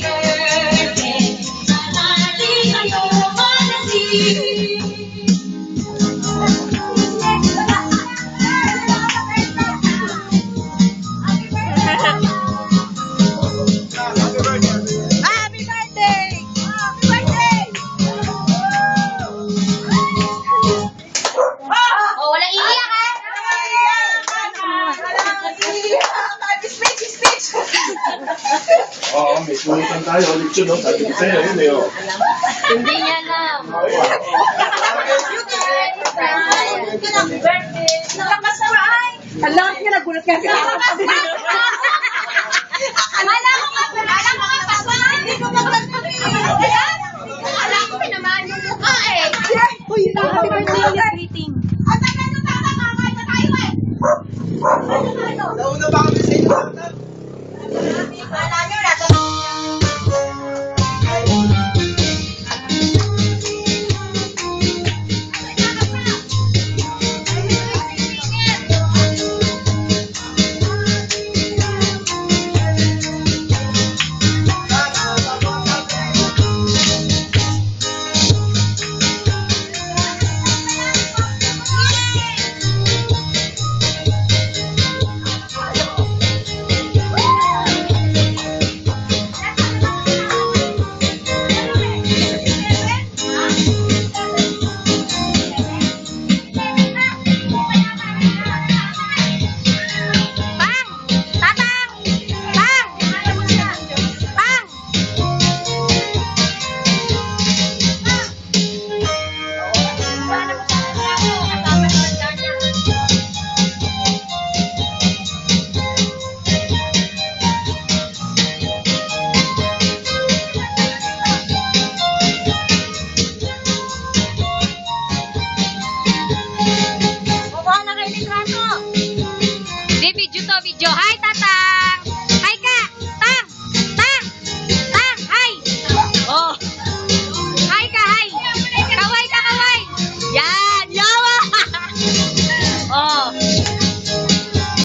birthday. Manali kayo malasig. Happy birthday! Happy birthday! Oh, wala iiyak ha? Speech! Oo, may sulitan tayo. Lechon, no? Sabi ko sa'yo, yun eh, oh. Hindi niya alam. Happy birthday! Nakakasaway! Ang lakas niya, nagulat ka. Akala ko nga paswag. Hindi ko akala ko pinamaan yung mukha eh. Uy, happy birthday! Meeting. At tayo na kakain na tayo eh! Nauna ba kami sa inyo? Wala nyo na. Video to video. Hi, Tata!